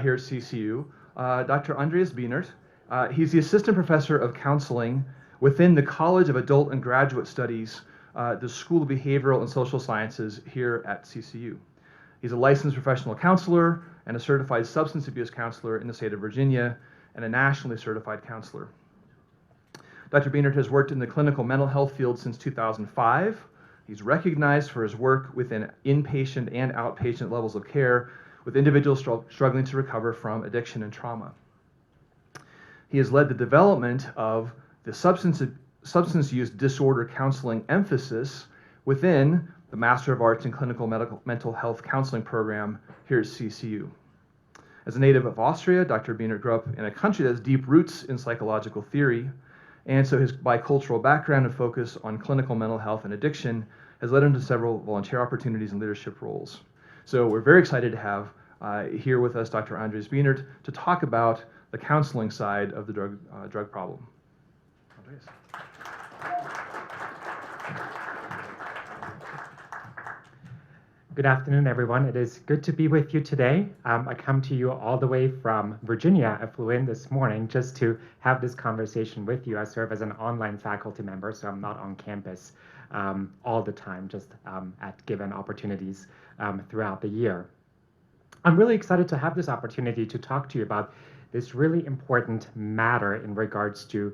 Here at CCU, Dr. Andreas Bienert. He's the assistant professor of counseling within the College of Adult and Graduate Studies, the School of Behavioral and Social Sciences here at CCU. He's a licensed professional counselor and a certified substance abuse counselor in the state of Virginia and a nationally certified counselor. Dr. Bienert has worked in the clinical mental health field since 2005. He's recognized for his work within inpatient and outpatient levels of care with individuals struggling to recover from addiction and trauma. He has led the development of the substance use disorder counseling emphasis within the Master of Arts in Clinical Mental Health Counseling program here at CCU. As a native of Austria, Dr. Bienert grew up in a country that has deep roots in psychological theory, and so his bicultural background and focus on clinical mental health and addiction has led him to several volunteer opportunities and leadership roles. So we're very excited to have here with us Dr. Andreas Bienert to talk about the counseling side of the drug problem. Andreas. Good afternoon, everyone. It is good to be with you today. I come to you all the way from Virginia. I flew in this morning just to have this conversation with you. I serve as an online faculty member, so I'm not on campus all the time, just at given opportunities throughout the year. I'm really excited to have this opportunity to talk to you about this really important matter in regards to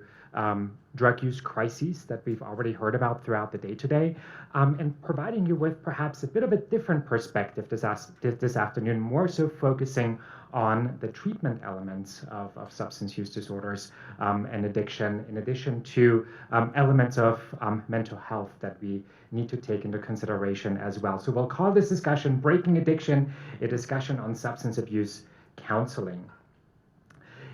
drug use crises that we've already heard about throughout the day today, and providing you with perhaps a bit of a different perspective this afternoon, more so focusing on the treatment elements of substance use disorders and addiction, in addition to elements of mental health that we need to take into consideration as well. So we'll call this discussion Breaking Addiction, a discussion on substance abuse counseling.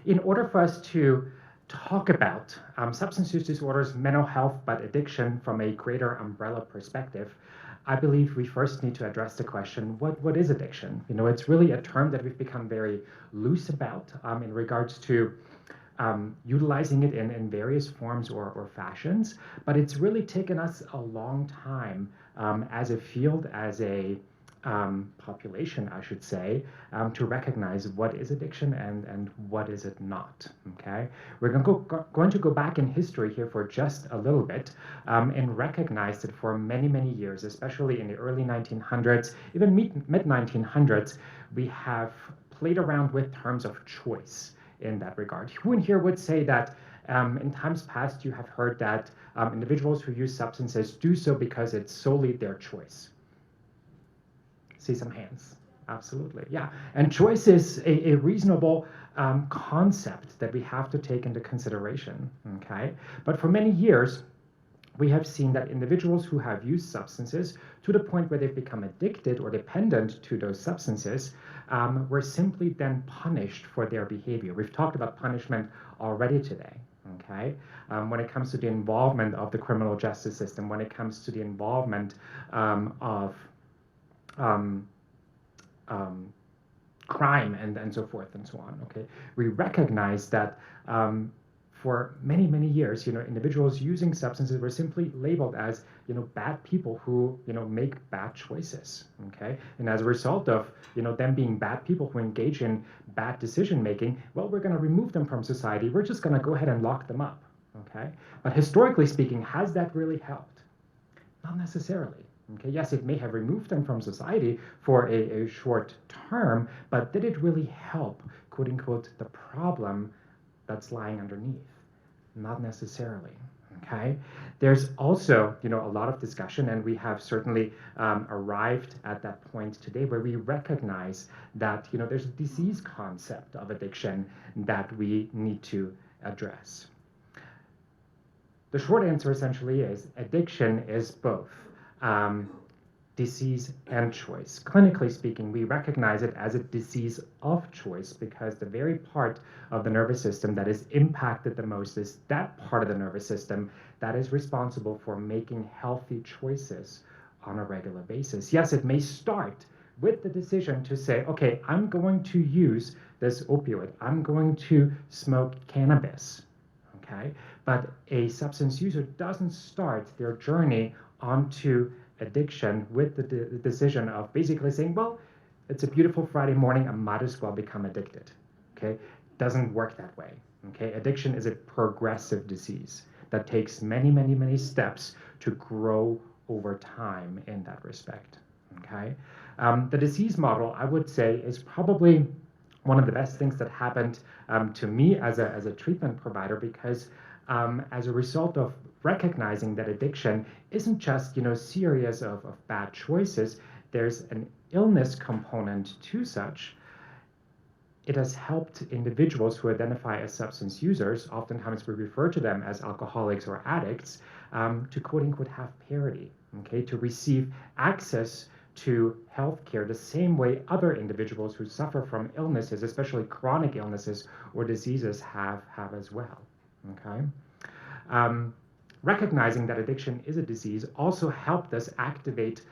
In order for us to talk about substance use disorders, mental health, but addiction from a greater umbrella perspective, I believe we first need to address the question, what is addiction? You know, it's really a term that we've become very loose about in regards to utilizing it in various forms or fashions, but it's really taken us a long time as a field, as a population, I should say, to recognize what is addiction and what is it not, okay? We're going to go back in history here for just a little bit and recognize that for many, many years, especially in the early 1900s, even mid-1900s, we have played around with terms of choice in that regard. Who in here would say that in times past you have heard that individuals who use substances do so because it's solely their choice? See some hands. Absolutely, yeah. And choice is a reasonable concept that we have to take into consideration, okay? But for many years, we have seen that individuals who have used substances to the point where they've become addicted or dependent to those substances were simply then punished for their behavior. We've talked about punishment already today, okay? When it comes to the involvement of the criminal justice system, when it comes to the involvement of crime and so forth and so on, okay? We recognize that for many, many years, you know, individuals using substances were simply labeled as, you know, bad people who, you know, make bad choices, okay? And as a result of, you know, them being bad people who engage in bad decision making, well, we're gonna remove them from society. We're just gonna go ahead and lock them up, okay? But historically speaking, has that really helped? Not necessarily. Okay, yes, it may have removed them from society for a short term, but did it really help, quote unquote, the problem that's lying underneath? Not necessarily, okay? There's also, you know, a lot of discussion, and we have certainly arrived at that point today where we recognize that, you know, there's a disease concept of addiction that we need to address. The short answer essentially is addiction is both disease and choice. Clinically speaking, we recognize it as a disease of choice because the very part of the nervous system that is impacted the most is that part of the nervous system that is responsible for making healthy choices on a regular basis. Yes, it may start with the decision to say, okay, I'm going to use this opioid. I'm going to smoke cannabis, okay? But a substance user doesn't start their journey onto addiction with the decision of basically saying, well, It's a beautiful Friday morning, I might as well become addicted. Okay? Doesn't work that way. Okay? Addiction is a progressive disease that takes many, many, many steps to grow over time in that respect. Okay? The disease model, I would say, is probably one of the best things that happened to me as a treatment provider, because as a result of recognizing that addiction isn't just series of bad choices, there's an illness component to such. It has helped individuals who identify as substance users, oftentimes we refer to them as alcoholics or addicts, to quote unquote have parity, okay, to receive access to healthcare the same way other individuals who suffer from illnesses, especially chronic illnesses or diseases, have as well. Okay. Recognizing that addiction is a disease also helped us activate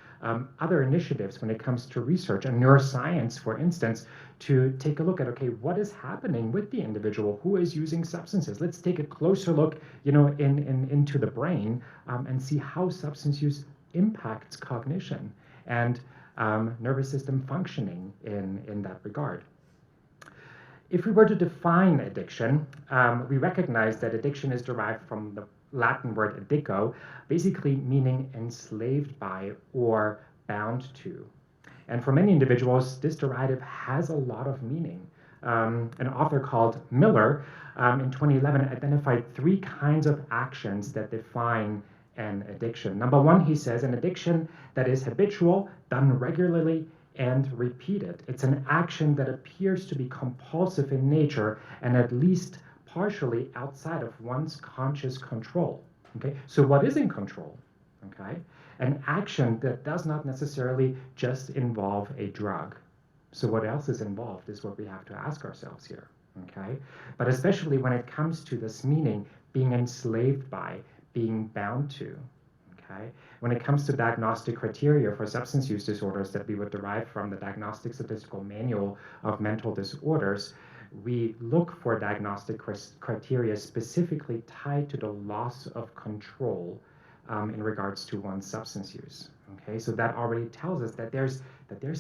other initiatives when it comes to research and neuroscience, for instance, to take a look at, okay, what is happening with the individual who is using substances? Let's take a closer look, into the brain and see how substance use impacts cognition and nervous system functioning in that regard. If we were to define addiction, we recognize that addiction is derived from the Latin word addico, basically meaning enslaved by or bound to. And for many individuals, this derivative has a lot of meaning. An author called MER in 2011 identified 3 kinds of actions that define an addiction. Number 1, he says, an addiction that is habitual, done regularly, and repeated. It's an action that appears to be compulsive in nature and at least partially outside of one's conscious control. Okay, so what is in control? Okay, an action that does not necessarily just involve a drug. So what else is involved is what we have to ask ourselves here. Okay, but especially when it comes to this meaning, being enslaved by, being bound to. Okay, when it comes to diagnostic criteria for substance use disorders that we would derive from the Diagnostic Statistical Manual of Mental Disorders, we look for diagnostic criteria specifically tied to the loss of control in regards to one's substance use. Okay, so that already tells us that there's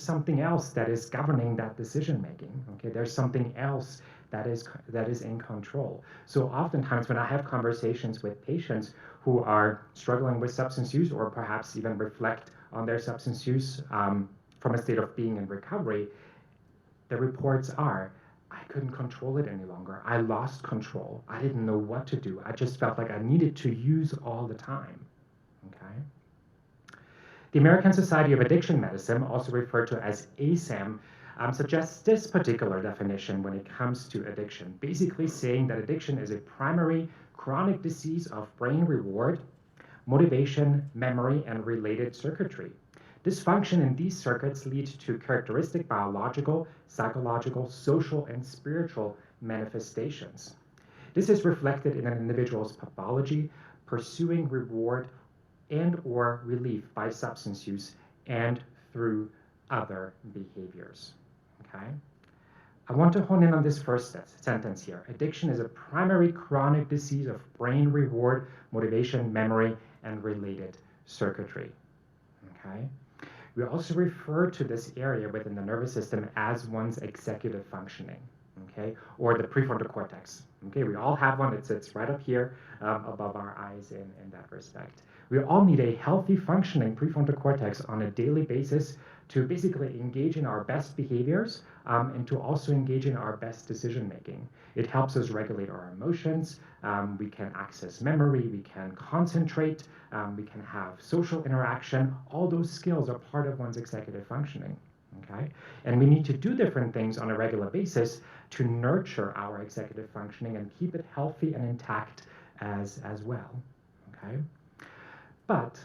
something else that is governing that decision making. Okay, there's something else that is in control. So oftentimes when I have conversations with patients who are struggling with substance use or perhaps even reflect on their substance use from a state of being in recovery, the reports are, I couldn't control it any longer. I lost control. I didn't know what to do. I just felt like I needed to use all the time. Okay. The American Society of Addiction Medicine, also referred to as ASAM, suggests this particular definition when it comes to addiction, basically saying that addiction is a primary chronic disease of brain reward, motivation, memory, and related circuitry. Dysfunction in these circuits lead to characteristic biological, psychological, social, and spiritual manifestations. This is reflected in an individual's pathology, pursuing reward and or relief by substance use and through other behaviors. Okay? I want to hone in on this first sentence here. Addiction is a primary chronic disease of brain reward, motivation, memory, and related circuitry. Okay? We also refer to this area within the nervous system as one's executive functioning, okay, or the prefrontal cortex. Okay, we all have one. It sits right up here above our eyes in that respect. We all need a healthy functioning prefrontal cortex on a daily basis to basically engage in our best behaviors and to also engage in our best decision making. It helps us regulate our emotions. We can access memory. We can concentrate. We can have social interaction. All those skills are part of one's executive functioning. Okay, and we need to do different things on a regular basis to nurture our executive functioning and keep it healthy and intact as well. Okay, but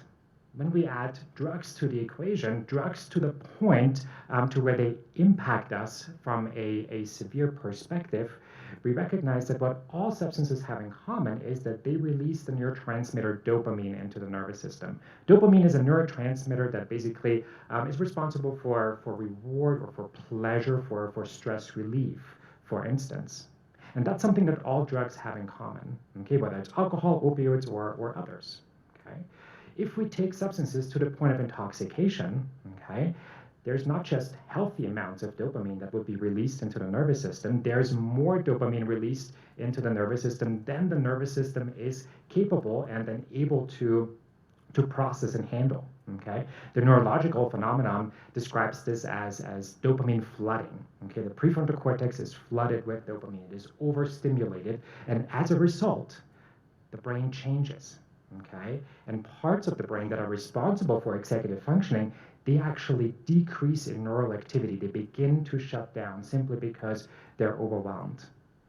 when we add drugs to the equation, drugs to the point to where they impact us from a severe perspective, we recognize that what all substances have in common is that they release the neurotransmitter dopamine into the nervous system. Dopamine is a neurotransmitter that basically is responsible for reward or for pleasure, for stress relief, for instance. And that's something that all drugs have in common, okay, whether it's alcohol, opioids, or others. Okay? If we take substances to the point of intoxication, okay, there's not just healthy amounts of dopamine that would be released into the nervous system, there's more dopamine released into the nervous system than the nervous system is capable and then able to process and handle. Okay, the neurological phenomenon describes this as dopamine flooding. Okay, the prefrontal cortex is flooded with dopamine, it is overstimulated, and as a result, the brain changes. Okay, and parts of the brain that are responsible for executive functioning, they actually decrease in neural activity. They begin to shut down simply because they're overwhelmed.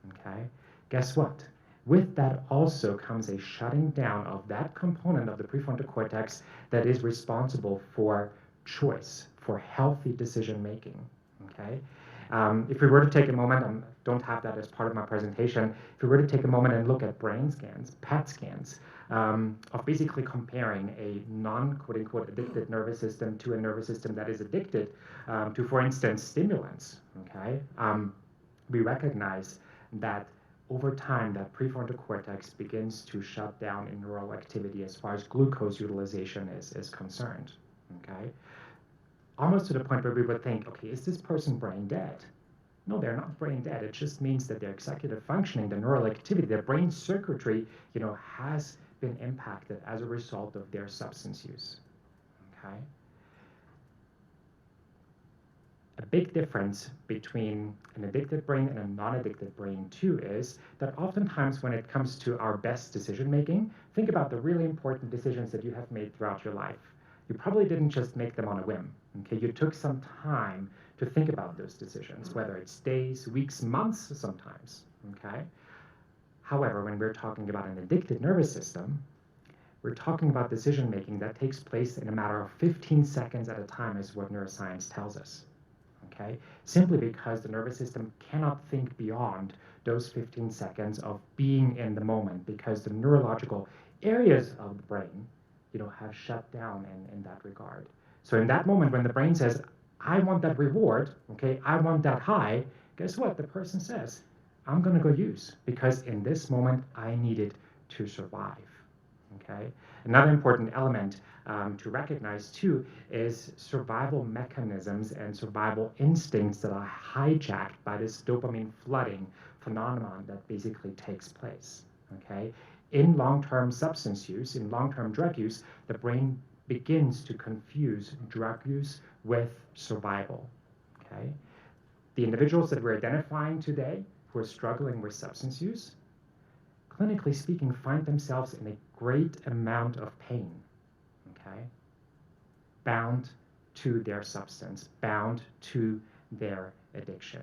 Okay, guess what? With that also comes a shutting down of that component of the prefrontal cortex that is responsible for choice, for healthy decision making. Okay, if we were to take a moment, I don't have that as part of my presentation, if we were to take a moment and look at brain scans, PET scans, of basically comparing a non-quote-unquote addicted nervous system to a nervous system that is addicted to, for instance, stimulants, okay, we recognize that over time, that prefrontal cortex begins to shut down in neural activity as far as glucose utilization is concerned, okay? Almost to the point where we would think, okay, is this person brain dead? No, they're not brain dead. It just means that their executive functioning, the neural activity, their brain circuitry, has been impacted as a result of their substance use, okay? A big difference between an addicted brain and a non-addicted brain too is that oftentimes when it comes to our best decision making, think about the really important decisions that you have made throughout your life. You probably didn't just make them on a whim, okay? You took some time to think about those decisions, whether it's days, weeks, months sometimes, okay? However, when we're talking about an addicted nervous system, we're talking about decision making that takes place in a matter of 15 seconds at a time is what neuroscience tells us. Okay? Simply because the nervous system cannot think beyond those 15 seconds of being in the moment, because the neurological areas of the brain, have shut down in that regard. So in that moment when the brain says, I want that reward, okay, I want that high, guess what? The person says, I'm gonna go use, because in this moment I need it to survive. Okay? Another important element to recognize too is survival mechanisms and survival instincts that are hijacked by this dopamine flooding phenomenon that basically takes place. Okay? In long-term substance use, in long-term drug use, the brain begins to confuse drug use with survival. Okay? The individuals that we're identifying today who are struggling with substance use, clinically speaking, find themselves in a great amount of pain, okay? Bound to their substance, bound to their addiction.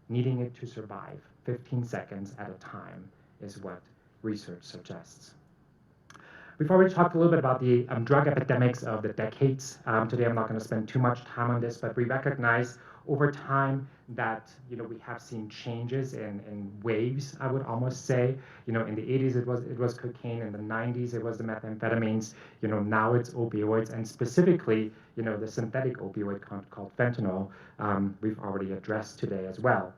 Needing it to survive 15 seconds at a time is what research suggests. Before we talk a little bit about the drug epidemics of the decades, today I'm not going to spend too much time on this, but we recognize over time that we have seen changes in waves, I would almost say. In the 80s it was cocaine, in the 90s it was the methamphetamines, now it's opioids, and specifically the synthetic opioid called fentanyl, we've already addressed today as well.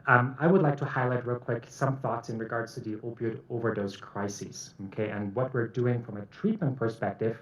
I would like to highlight real quick some thoughts in regards to the opioid overdose crises, okay, and what we're doing from a treatment perspective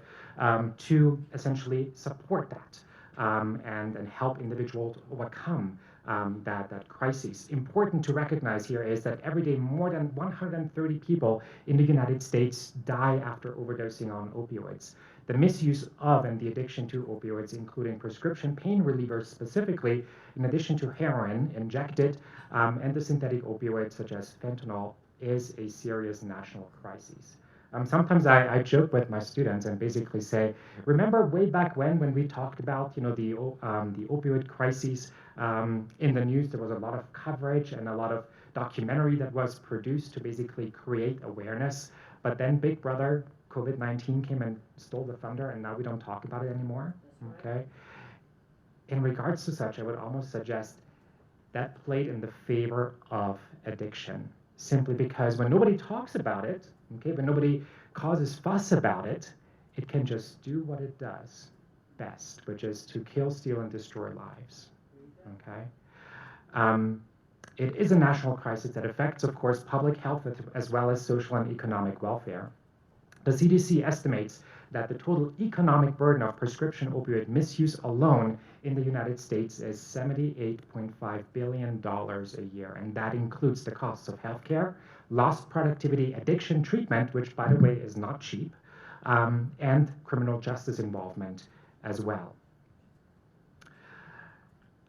to essentially support that and help individuals overcome that crisis. Important to recognize here is that every day more than 130 people in the United States die after overdosing on opioids. The misuse of and the addiction to opioids, including prescription pain relievers specifically, in addition to heroin injected, and the synthetic opioids such as fentanyl, is a serious national crisis. Sometimes I joke with my students and basically say, remember way back when we talked about the opioid crises in the news, there was a lot of coverage and a lot of documentary that was produced to basically create awareness, but then Big Brother COVID-19 came and stole the thunder, and now we don't talk about it anymore, okay? In regards to such, I would almost suggest that played in the favor of addiction, simply because when nobody talks about it, okay, when nobody causes fuss about it, it can just do what it does best, which is to kill, steal, and destroy lives, okay? It is a national crisis that affects, of course, public health as well as social and economic welfare. The CDC estimates that the total economic burden of prescription opioid misuse alone in the United States is $78.5 billion a year, and that includes the costs of healthcare, lost productivity, addiction treatment, which, by the way, is not cheap, and criminal justice involvement as well.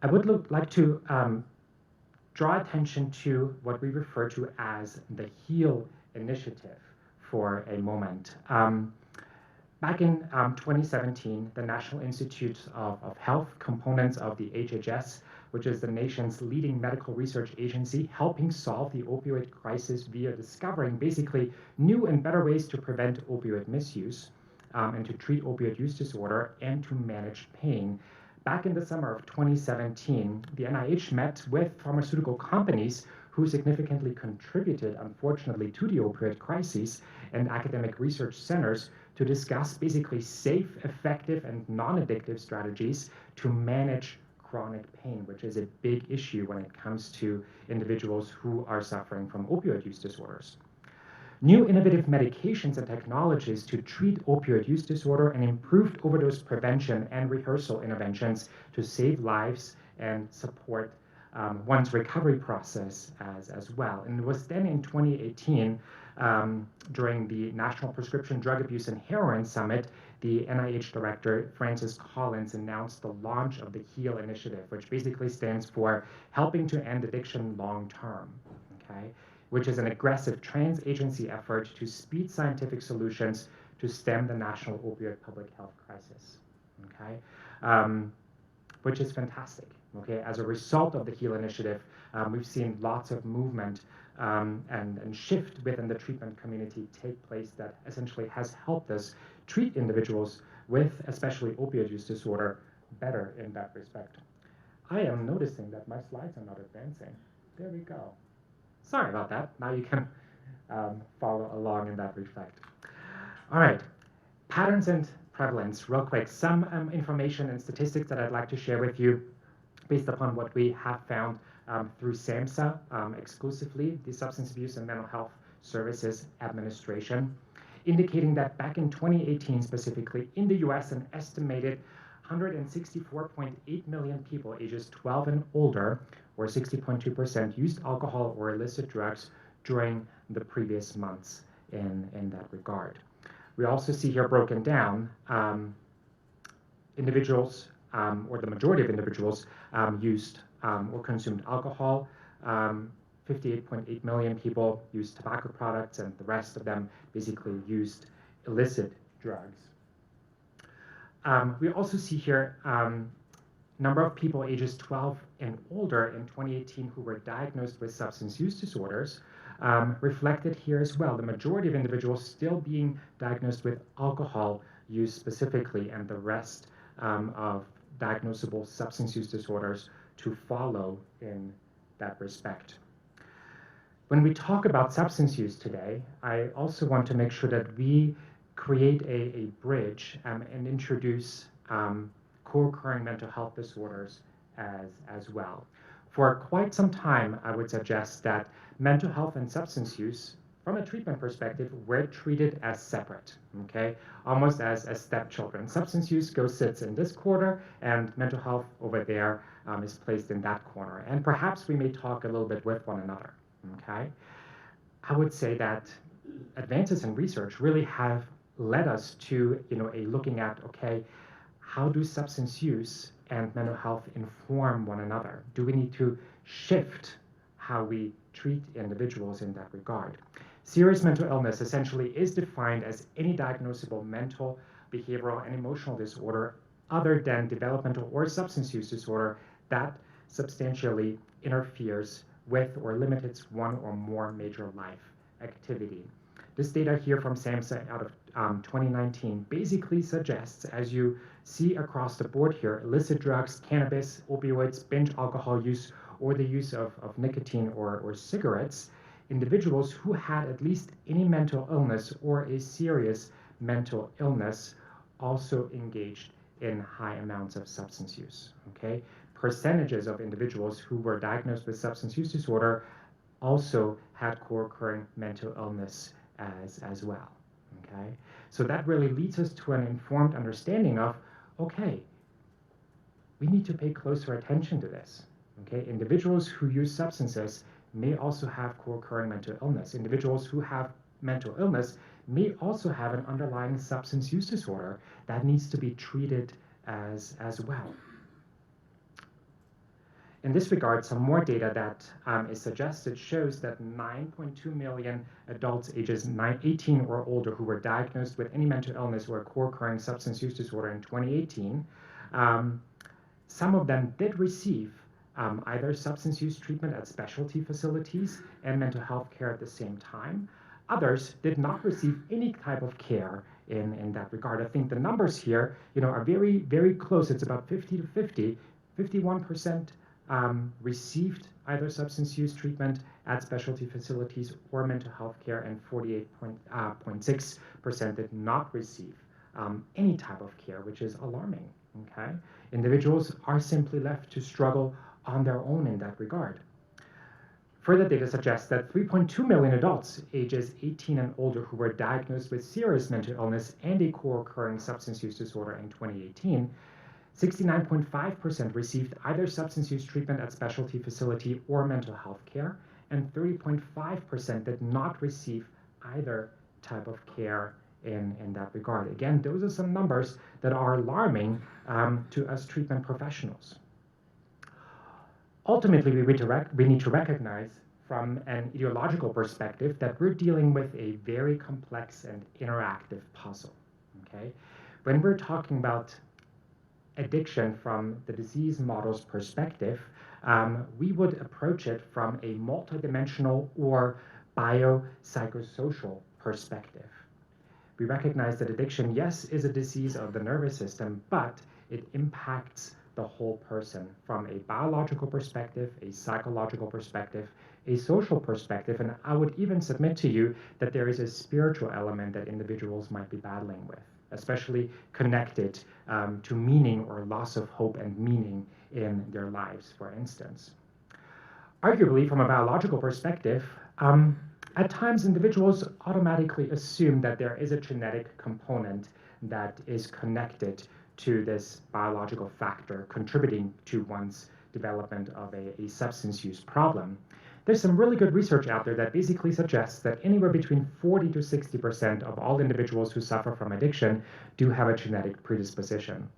I would like to draw attention to what we refer to as the HEAL initiative for a moment. Back in 2017, the National Institute of Health, components of the HHS, which is the nation's leading medical research agency, helping solve the opioid crisis via discovering basically new and better ways to prevent opioid misuse and to treat opioid use disorder and to manage pain. Back in the summer of 2017, the NIH met with pharmaceutical companies who significantly contributed, unfortunately, to the opioid crisis and academic research centers to discuss basically safe, effective, and non-addictive strategies to manage chronic pain, which is a big issue when it comes to individuals who are suffering from opioid use disorders. New innovative medications and technologies to treat opioid use disorder and improved overdose prevention and rehearsal interventions to save lives and support one's recovery process as well. And it was then in 2018, during the National Prescription Drug Abuse and Heroin Summit, the NIH director, Francis Collins, announced the launch of the HEAL initiative, which basically stands for Helping to End Addiction Long Term, okay? Which is an aggressive trans-agency effort to speed scientific solutions to stem the national opioid public health crisis, okay? Which is fantastic, okay? As a result of the HEAL initiative, we've seen lots of movement and shift within the treatment community take place that essentially has helped us treat individuals with especially opioid use disorder better in that respect. I am noticing that my slides are not advancing. There we go. Sorry about that. Now you can follow along in that respect. All right, patterns and prevalence, real quick. Some information and statistics that I'd like to share with you based upon what we have found through SAMHSA, exclusively, the Substance Abuse and Mental Health Services Administration, indicating that back in 2018 specifically, in the US, an estimated 164.8 million people ages 12 and older, or 60.2%, used alcohol or illicit drugs during the previous months in that regard. We also see here broken down individuals, or the majority of individuals, used or consumed alcohol. 58.8 million people used tobacco products, and the rest of them basically used illicit drugs. We also see here number of people ages 12 and older in 2018 who were diagnosed with substance use disorders, reflected here as well. The majority of individuals still being diagnosed with alcohol use specifically, and the rest of diagnosable substance use disorders to follow in that respect. When we talk about substance use today, I also want to make sure that we create a bridge and introduce co-occurring mental health disorders as well. For quite some time, I would suggest that mental health and substance use, from a treatment perspective, were treated as separate, okay? Almost as stepchildren. Substance use sits in this corner, and mental health over there is placed in that corner. And perhaps we may talk a little bit with one another, okay? I would say that advances in research really have led us to, a looking at, okay, how do substance use and mental health inform one another? Do we need to shift how we treat individuals in that regard? Serious mental illness essentially is defined as any diagnosable mental, behavioral, and emotional disorder other than developmental or substance use disorder that substantially interferes with or limits one or more major life activity. This data here from SAMHSA out of 2019 basically suggests, as you see across the board here, illicit drugs, cannabis, opioids, binge alcohol use, or the use of nicotine or cigarettes, individuals who had at least any mental illness or a serious mental illness also engaged in high amounts of substance use, okay? Percentages of individuals who were diagnosed with substance use disorder also had co-occurring mental illness as well, okay? So that really leads us to an informed understanding of, okay, we need to pay closer attention to this, okay? Individuals who use substances may also have co-occurring mental illness. Individuals who have mental illness may also have an underlying substance use disorder that needs to be treated as well. In this regard, some more data that is suggested shows that 9.2 million adults ages 18 or older who were diagnosed with any mental illness or a co-occurring substance use disorder in 2018, some of them did receive either substance use treatment at specialty facilities and mental health care at the same time. Others did not receive any type of care in that regard. I think the numbers here, are very, very close. It's about 50 to 50. 51% received either substance use treatment at specialty facilities or mental health care, and 48.6% did not receive any type of care, which is alarming. Okay, individuals are simply left to struggle on their own in that regard. Further data suggests that 3.2 million adults ages 18 and older who were diagnosed with serious mental illness and a co-occurring substance use disorder in 2018, 69.5% received either substance use treatment at specialty facility or mental health care, and 30.5% did not receive either type of care in that regard. Again, those are some numbers that are alarming to us treatment professionals. Ultimately, we need to recognize from an ideological perspective that we're dealing with a very complex and interactive puzzle. Okay? When we're talking about addiction from the disease model's perspective, we would approach it from a multidimensional or biopsychosocial perspective. We recognize that addiction, yes, is a disease of the nervous system, but it impacts the whole person from a biological perspective, a psychological perspective, a social perspective, and I would even submit to you that there is a spiritual element that individuals might be battling with, especially connected to meaning or loss of hope and meaning in their lives, for instance. Arguably, from a biological perspective, at times individuals automatically assume that there is a genetic component that is connected to this biological factor contributing to one's development of a substance use problem. There's some really good research out there that basically suggests that anywhere between 40 to 60% of all individuals who suffer from addiction do have a genetic predisposition.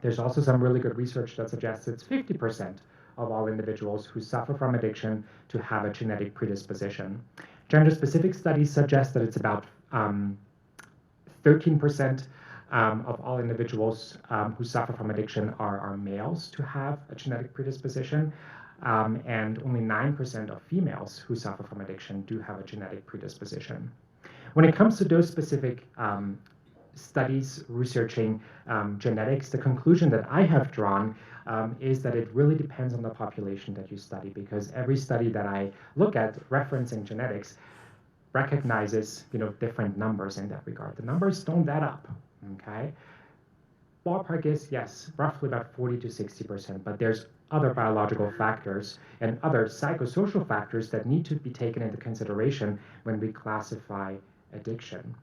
There's also some really good research that suggests it's 50% of all individuals who suffer from addiction to have a genetic predisposition. Gender-specific studies suggest that it's about 13% of all individuals who suffer from addiction are males to have a genetic predisposition, and only 9% of females who suffer from addiction do have a genetic predisposition. When it comes to those specific studies researching genetics, the conclusion that I have drawn is that it really depends on the population that you study, because every study that I look at referencing genetics recognizes different numbers in that regard. The numbers don't add up, okay? Ballpark is, yes, roughly about 40 to 60%, but there's other biological factors and other psychosocial factors that need to be taken into consideration when we classify addiction.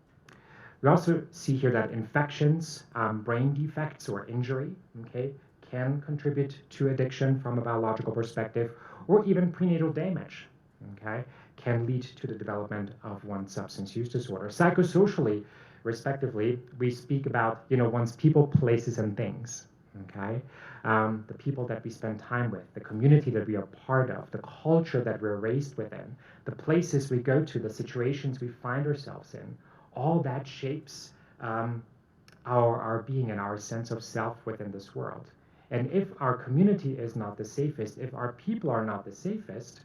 We also see here that infections, brain defects or injury, okay, can contribute to addiction from a biological perspective, or even prenatal damage, okay, can lead to the development of one's substance use disorder. Psychosocially, respectively, we speak about one's people, places, and things, okay? The people that we spend time with, the community that we are part of, the culture that we're raised within, the places we go to, the situations we find ourselves in, all that shapes our being and our sense of self within this world. And if our community is not the safest, if our people are not the safest,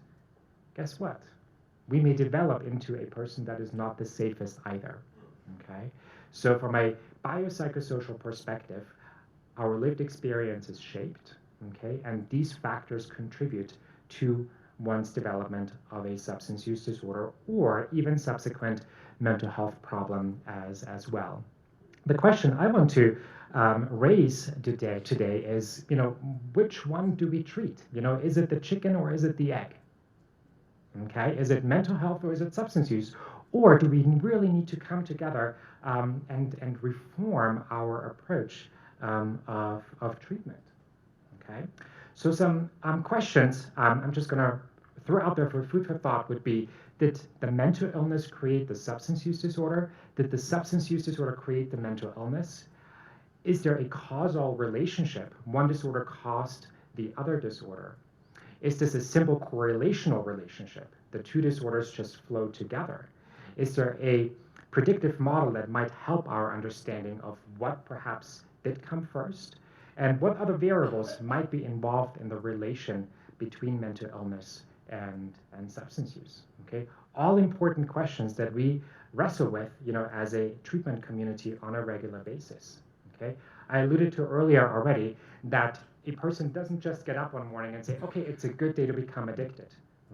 guess what? We may develop into a person that is not the safest either, okay? So from a biopsychosocial perspective, our lived experience is shaped, okay? And these factors contribute to one's development of a substance use disorder or even subsequent mental health problem as well. The question I want to raise today is, which one do we treat? Is it the chicken or is it the egg? Okay, is it mental health or is it substance use? Or do we really need to come together and reform our approach of treatment? Okay, so some questions I'm just going to throw out there for food for thought would be, did the mental illness create the substance use disorder? Did the substance use disorder create the mental illness? Is there a causal relationship? One disorder caused the other disorder. Is this a simple correlational relationship? The two disorders just flow together. Is there a predictive model that might help our understanding of what perhaps did come first? And what other variables might be involved in the relation between mental illness and substance use? Okay, all important questions that we wrestle with, as a treatment community on a regular basis. Okay, I alluded to earlier already that a person doesn't just get up one morning and say, okay, it's a good day to become addicted.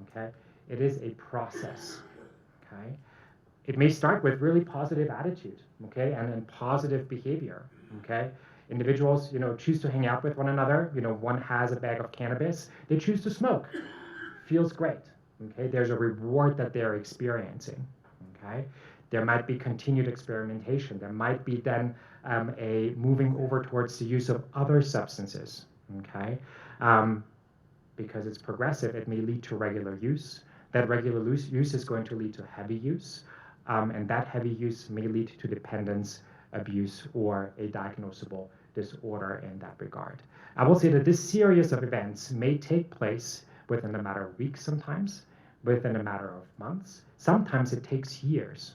Okay, it is a process. Okay, it may start with really positive attitude. Okay, and positive behavior. Okay, individuals, choose to hang out with one another. One has a bag of cannabis, they choose to smoke. Feels great. Okay, there's a reward that they're experiencing. Okay, there might be continued experimentation. There might be then a moving over towards the use of other substances. Okay, because it's progressive, it may lead to regular use. That regular use is going to lead to heavy use, and that heavy use may lead to dependence, abuse, or a diagnosable disorder in that regard. I will say that this series of events may take place within a matter of weeks sometimes, within a matter of months. Sometimes it takes years,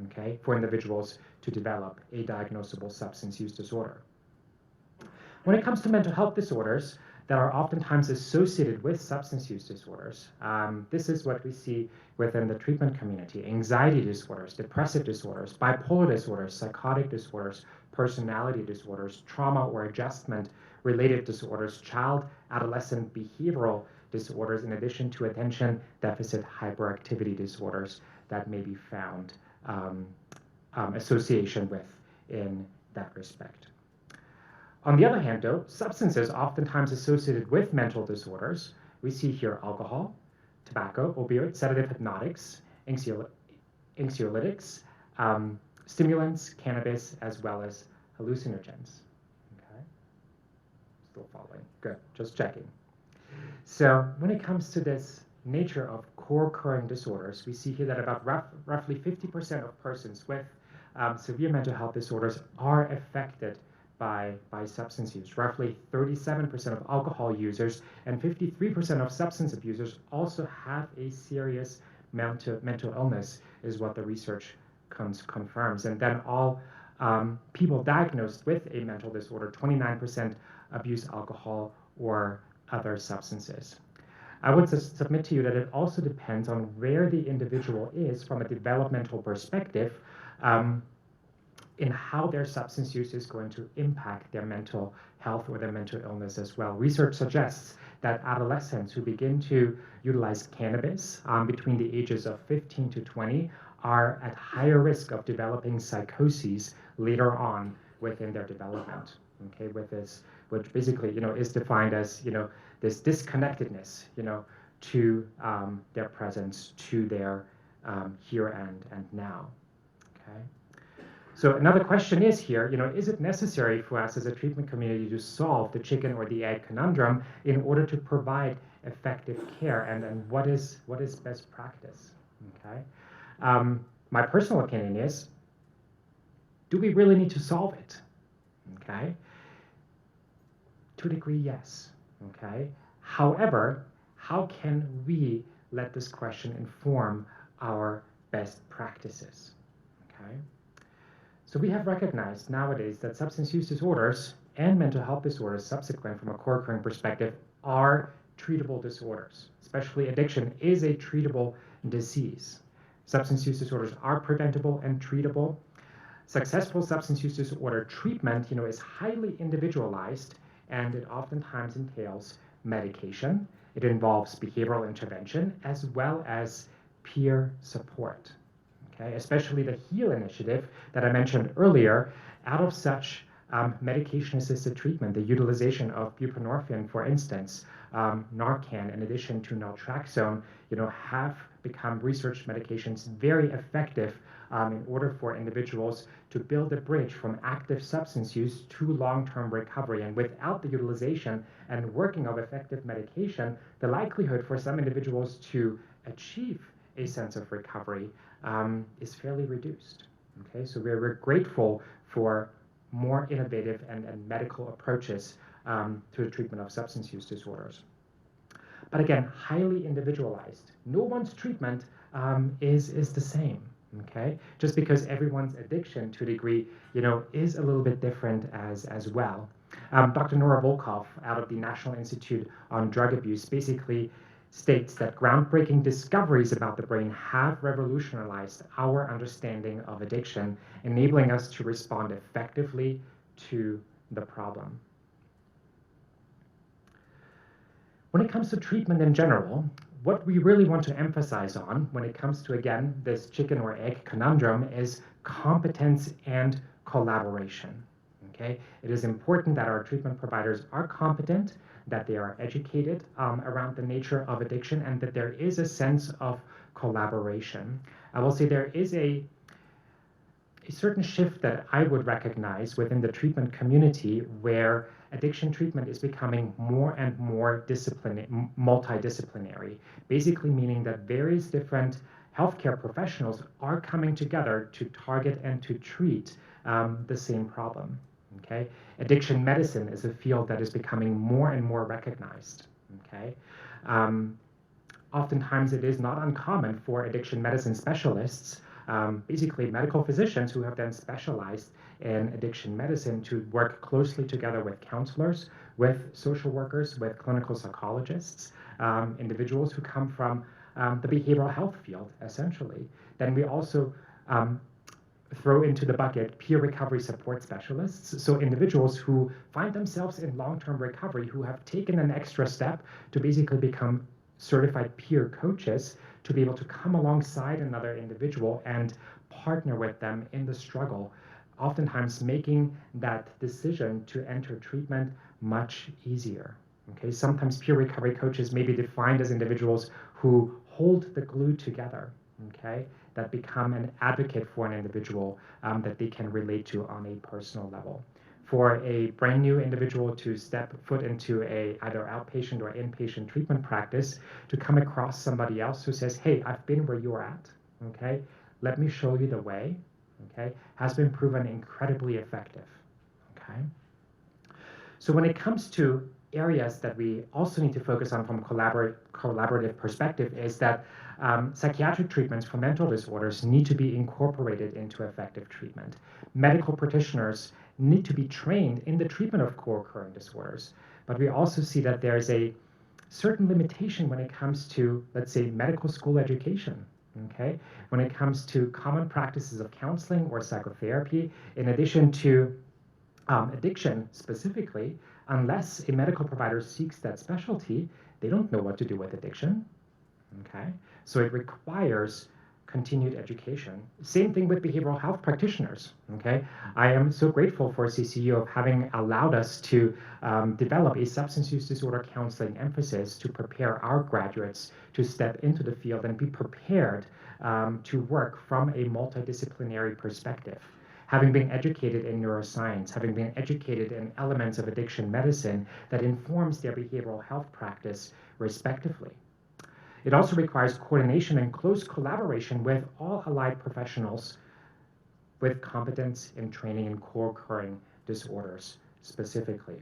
okay, for individuals to develop a diagnosable substance use disorder. When it comes to mental health disorders that are oftentimes associated with substance use disorders, this is what we see within the treatment community: anxiety disorders, depressive disorders, bipolar disorders, psychotic disorders, personality disorders, trauma or adjustment-related disorders, child-adolescent behavioral disorders, in addition to attention deficit hyperactivity disorders that may be found association with in that respect. On the other hand, though, substances oftentimes associated with mental disorders, we see here alcohol, tobacco, opioids, sedative hypnotics, anxiolytics, stimulants, cannabis, as well as hallucinogens. Okay, still following. Good, just checking. So when it comes to this nature of co-occurring disorders, we see here that about roughly 50% of persons with severe mental health disorders are affected by substance use. Roughly 37% of alcohol users and 53% of substance abusers also have a serious mental illness, is what the research confirms. And then all people diagnosed with a mental disorder, 29% abuse alcohol or other substances. I would submit to you that it also depends on where the individual is from a developmental perspective, in how their substance use is going to impact their mental health or their mental illness as well. Research suggests that adolescents who begin to utilize cannabis between the ages of 15 to 20 are at higher risk of developing psychoses later on within their development. Okay, with this, which basically, is defined as, this disconnectedness, to their presence, to their here and now. Okay. So another question is here, is it necessary for us as a treatment community to solve the chicken or the egg conundrum in order to provide effective care? And what is best practice? Okay. My personal opinion is, do we really need to solve it? Okay. To a degree, yes. Okay. However, how can we let this question inform our best practices? Okay. So we have recognized nowadays that substance use disorders and mental health disorders subsequent from a co-occurring perspective are treatable disorders. Especially addiction is a treatable disease. Substance use disorders are preventable and treatable. Successful substance use disorder treatment, is highly individualized, and it oftentimes entails medication. It involves behavioral intervention as well as peer support. Okay, especially the HEAL initiative that I mentioned earlier. Out of such medication-assisted treatment, the utilization of buprenorphine, for instance, Narcan, in addition to naltrexone, have become research medications very effective in order for individuals to build a bridge from active substance use to long-term recovery. And without the utilization and working of effective medication, the likelihood for some individuals to achieve a sense of recovery is fairly reduced. Okay, so we're grateful for more innovative and medical approaches to the treatment of substance use disorders. But again, highly individualized. No one's treatment is the same. Okay, just because everyone's addiction to a degree, is a little bit different as well. Dr. Nora Volkow out of the National Institute on Drug Abuse basically states that groundbreaking discoveries about the brain have revolutionized our understanding of addiction, enabling us to respond effectively to the problem. When it comes to treatment in general, what we really want to emphasize on when it comes to, again, this chicken or egg conundrum is competence and collaboration. Okay? It is important that our treatment providers are competent, that they are educated around the nature of addiction, and that there is a sense of collaboration. I will say there is a certain shift that I would recognize within the treatment community where addiction treatment is becoming more and more multidisciplinary, basically meaning that various different healthcare professionals are coming together to target and to treat the same problem. Okay? Addiction medicine is a field that is becoming more and more recognized. Okay? Oftentimes it is not uncommon for addiction medicine specialists, basically medical physicians who have then specialized in addiction medicine, to work closely together with counselors, with social workers, with clinical psychologists, individuals who come from the behavioral health field, essentially. Then we also throw into the bucket peer recovery support specialists, so individuals who find themselves in long-term recovery, who have taken an extra step to basically become certified peer coaches, to be able to come alongside another individual and partner with them in the struggle, oftentimes making that decision to enter treatment much easier. Okay, sometimes peer recovery coaches may be defined as individuals who hold the glue together, okay, that become an advocate for an individual that they can relate to on a personal level. For a brand new individual to step foot into a either outpatient or inpatient treatment practice, to come across somebody else who says, hey, I've been where you're at, okay, let me show you the way, okay, has been proven incredibly effective, okay? So when it comes to areas that we also need to focus on from collaborative perspective is that psychiatric treatments for mental disorders need to be incorporated into effective treatment. Medical practitioners need to be trained in the treatment of co-occurring disorders, but we also see that there's a certain limitation when it comes to, let's say, medical school education. Okay, when it comes to common practices of counseling or psychotherapy, in addition to addiction specifically, unless a medical provider seeks that specialty, they don't know what to do with addiction. Okay, so it requires continued education. Same thing with behavioral health practitioners. Okay, I am so grateful for CCU of having allowed us to develop a substance use disorder counseling emphasis to prepare our graduates to step into the field and be prepared to work from a multidisciplinary perspective. Having been educated in neuroscience, having been educated in elements of addiction medicine that informs their behavioral health practice respectively. It also requires coordination and close collaboration with all allied professionals with competence in training in co-occurring disorders specifically.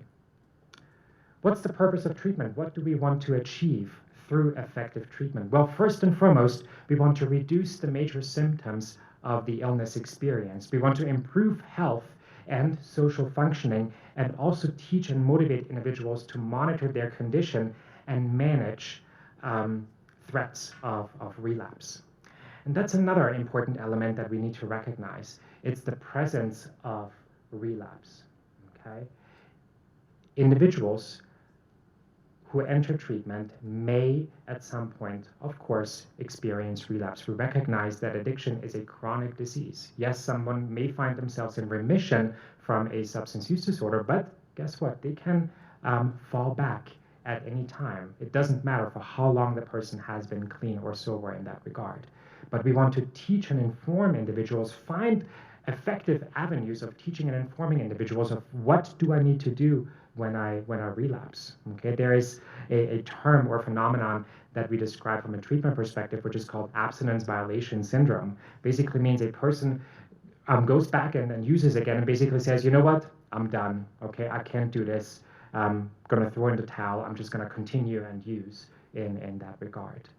What's the purpose of treatment? What do we want to achieve through effective treatment? Well, first and foremost, we want to reduce the major symptoms of the illness experience. We want to improve health and social functioning, and also teach and motivate individuals to monitor their condition and manage threats of relapse. And that's another important element that we need to recognize. It's the presence of relapse, okay? Individuals who enter treatment may, at some point, of course, experience relapse. We recognize that addiction is a chronic disease. Yes, someone may find themselves in remission from a substance use disorder, but guess what? They can fall back at any time. It doesn't matter for how long the person has been clean or sober in that regard. But we want to teach and inform individuals, find effective avenues of teaching and informing individuals of what do I need to do when I relapse. Okay, there is a term or phenomenon that we describe from a treatment perspective, which is called abstinence violation syndrome. Basically means a person goes back and uses again and basically says, you know what, I'm done. Okay, I can't do this. I'm going to throw in the towel. I'm just going to continue and use in that regard.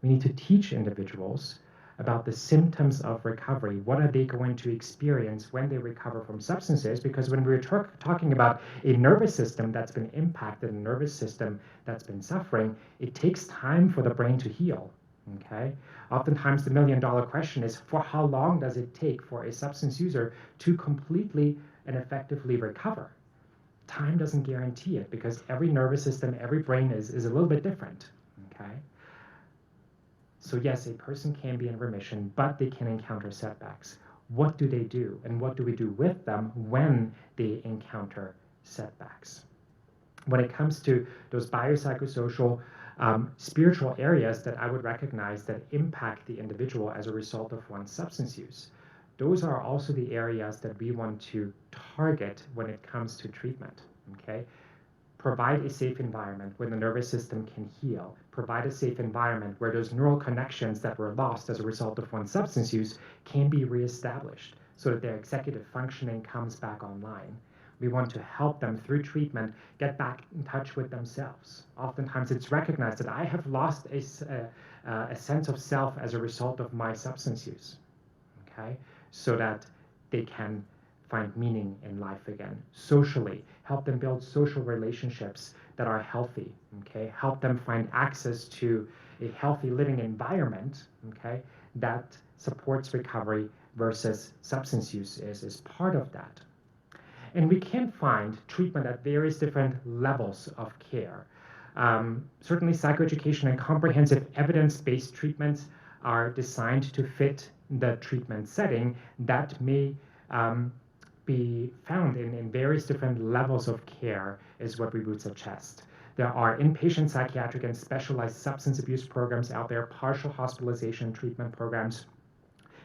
We need to teach individuals about the symptoms of recovery. What are they going to experience when they recover from substances? Because when we're talking about a nervous system that's been impacted, a nervous system that's been suffering, it takes time for the brain to heal. Okay? Oftentimes the million-dollar question is, for how long does it take for a substance user to completely and effectively recover? Time doesn't guarantee it because every nervous system, every brain is a little bit different. Okay? So yes, a person can be in remission, but they can encounter setbacks. What do they do? And what do we do with them when they encounter setbacks? When it comes to those biopsychosocial, spiritual areas that I would recognize that impact the individual as a result of one's substance use, those are also the areas that we want to target when it comes to treatment. Okay? Provide a safe environment where the nervous system can heal. Provide a safe environment where those neural connections that were lost as a result of one's substance use can be reestablished so that their executive functioning comes back online. We want to help them through treatment get back in touch with themselves. Oftentimes it's recognized that I have lost a sense of self as a result of my substance use, okay? So that they can find meaning in life again. Socially, help them build social relationships that are healthy, okay? Help them find access to a healthy living environment, okay, that supports recovery versus substance use is part of that. And we can find treatment at various different levels of care. Certainly psychoeducation and comprehensive evidence-based treatments are designed to fit the treatment setting that may be found in various different levels of care is what we would suggest. There are inpatient psychiatric and specialized substance abuse programs out there, partial hospitalization treatment programs,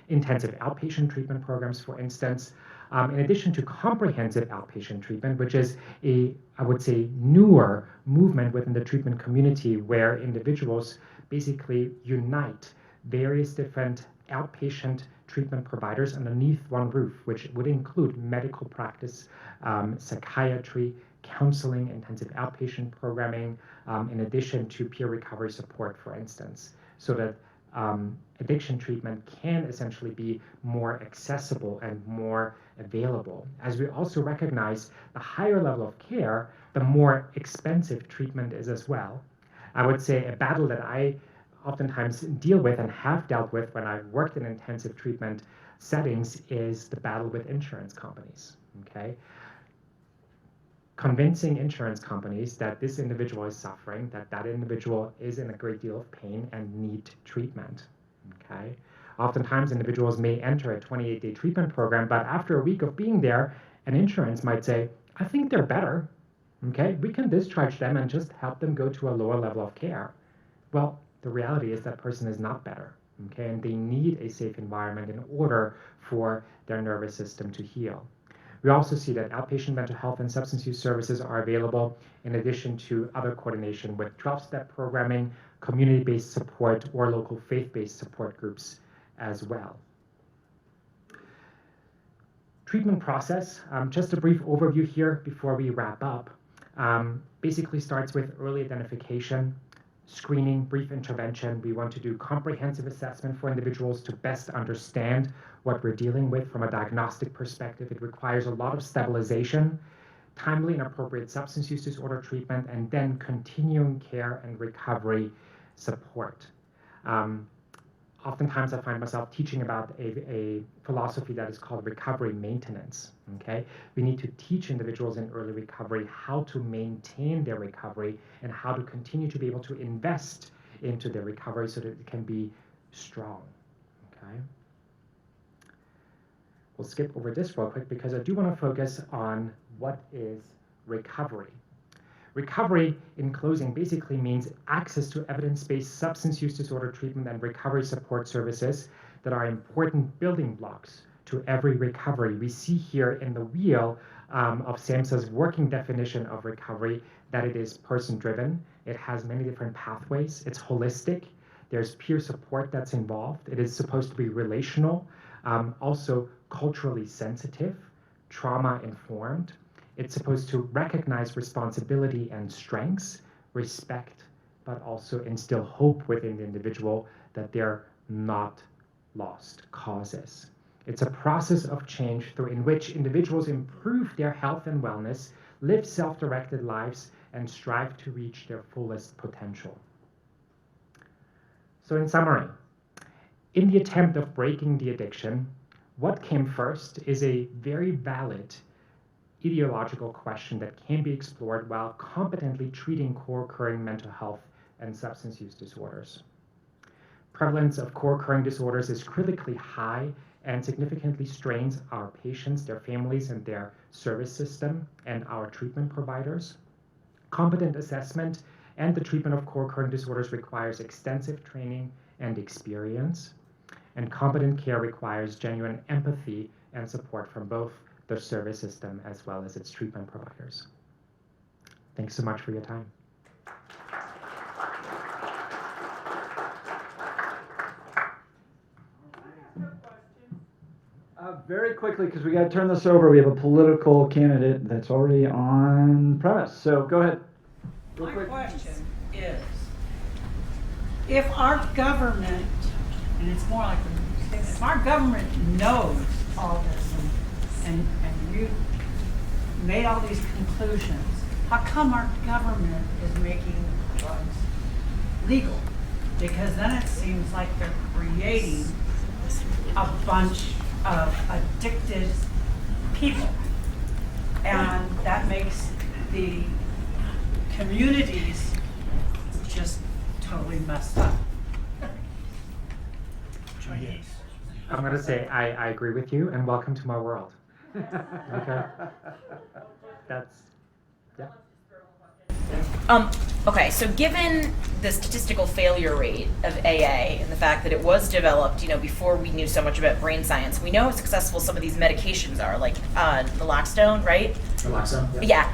intensive outpatient treatment programs, for instance, in addition to comprehensive outpatient treatment, which is I would say, newer movement within the treatment community where individuals basically unite various different outpatient treatment providers underneath one roof, which would include medical practice, psychiatry, counseling, intensive outpatient programming, in addition to peer recovery support, for instance, so that addiction treatment can essentially be more accessible and more available. As we also recognize the higher level of care, the more expensive treatment is as well. I would say a battle that I oftentimes deal with and have dealt with when I've worked in intensive treatment settings is the battle with insurance companies, okay? Convincing insurance companies that this individual is suffering, that that individual is in a great deal of pain and need treatment, okay? Oftentimes individuals may enter a 28-day treatment program, but after a week of being there, an insurance might say, I think they're better, okay? We can discharge them and just help them go to a lower level of care. Well, the reality is that person is not better, okay? And they need a safe environment in order for their nervous system to heal. We also see that outpatient mental health and substance use services are available in addition to other coordination with 12-step programming, community-based support, or local faith-based support groups as well. Treatment process, just a brief overview here before we wrap up, basically starts with early identification, screening, brief intervention. We want to do comprehensive assessment for individuals to best understand what we're dealing with from a diagnostic perspective. It requires a lot of stabilization, timely and appropriate substance use disorder treatment, and then continuing care and recovery support. Oftentimes I find myself teaching about a philosophy that is called recovery maintenance, okay? We need to teach individuals in early recovery how to maintain their recovery and how to continue to be able to invest into their recovery so that it can be strong, okay? We'll skip over this real quick because I do want to focus on what is recovery. Recovery, in closing, basically means access to evidence-based substance use disorder treatment and recovery support services that are important building blocks to every recovery. We see here in the wheel of SAMHSA's working definition of recovery that it is person-driven, it has many different pathways, it's holistic, there's peer support that's involved, it is supposed to be relational, also culturally sensitive, trauma-informed. It's supposed to recognize responsibility and strengths, respect, but also instill hope within the individual that they're not lost causes. It's a process of change in which individuals improve their health and wellness, live self-directed lives, and strive to reach their fullest potential. So in summary, in the attempt of breaking the addiction, what came first is a very valid ideological question that can be explored while competently treating co-occurring mental health and substance use disorders. Prevalence of co-occurring disorders is critically high and significantly strains our patients, their families, and their service system, and our treatment providers. Competent assessment and the treatment of co-occurring disorders requires extensive training and experience, and competent care requires genuine empathy and support from both the service system as well as its treatment providers. Thanks so much for your time. Very quickly, because we got to turn this over, we have a political candidate that's already on premise. So go ahead. My question is, if our government, and it's more like, if our government knows all this and you made all these conclusions, how come our government is making drugs legal? Because then it seems like they're creating a bunch of addicted people, and that makes the communities just totally messed up. I'm going to say I agree with you, and welcome to my world. Okay? That's, yeah. Okay, so given the statistical failure rate of AA and the fact that it was developed, before we knew so much about brain science, we know how successful some of these medications are, like naloxone, right? Naloxone, Yeah.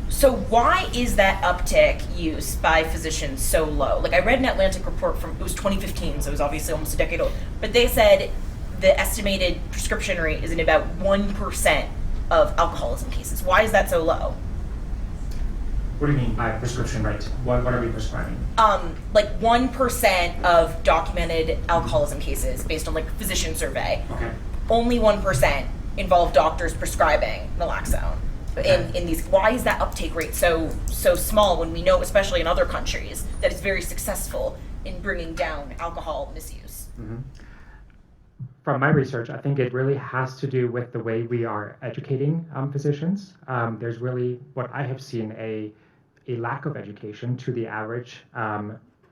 So why is that uptick use by physicians so low? Like, I read an Atlantic report from, it was 2015, so it was obviously almost a decade old, but they said the estimated prescription rate is in about 1% of alcoholism cases. Why is that so low? What do you mean by prescription rate? What are we prescribing? Like 1% of documented alcoholism cases based on like physician survey. Okay. Only 1% involve doctors prescribing naloxone. Okay. In these, why is that uptake rate so small when we know, especially in other countries, that it's very successful in bringing down alcohol misuse? Mm-hmm. From my research, I think it really has to do with the way we are educating physicians. There's really, what I have seen, a lack of education to the average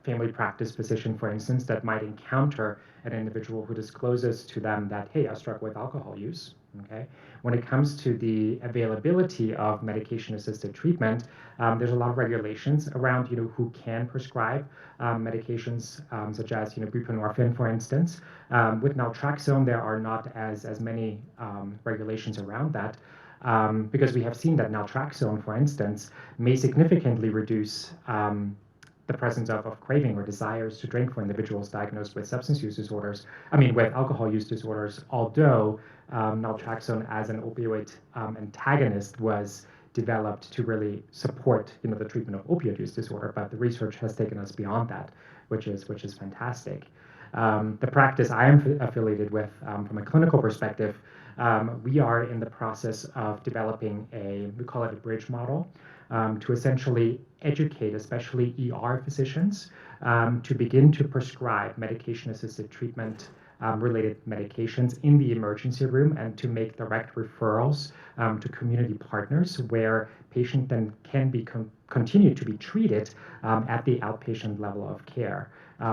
family practice physician, for instance, that might encounter an individual who discloses to them that, hey, I struggle with alcohol use. Okay. When it comes to the availability of medication-assisted treatment, there's a lot of regulations around, who can prescribe medications such as, buprenorphine, for instance. With naltrexone, there are not as many regulations around that. Because we have seen that naltrexone, for instance, may significantly reduce the presence of craving or desires to drink for individuals diagnosed with substance use disorders, with alcohol use disorders, although naltrexone as an opioid antagonist was developed to really support the treatment of opioid use disorder, but the research has taken us beyond that, which is fantastic. The practice I am affiliated with from a clinical perspective, we are in the process of developing we call it a bridge model, to essentially educate, especially ER physicians, to begin to prescribe medication-assisted treatment related medications in the emergency room and to make direct referrals to community partners where patient then can be continue to be treated at the outpatient level of care,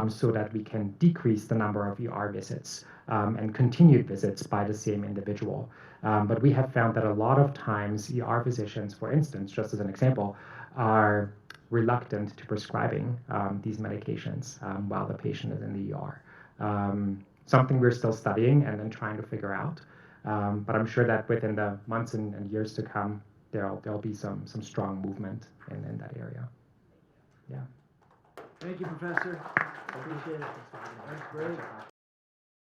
so that we can decrease the number of ER visits and continued visits by the same individual. But we have found that a lot of times ER physicians, for instance, just as an example, are reluctant to prescribing these medications while the patient is in the ER. Something we're still studying and then trying to figure out. But I'm sure that within the months and years to come, there'll be some strong movement in that area. Yeah. Thank you, Professor. Appreciate it. That's great.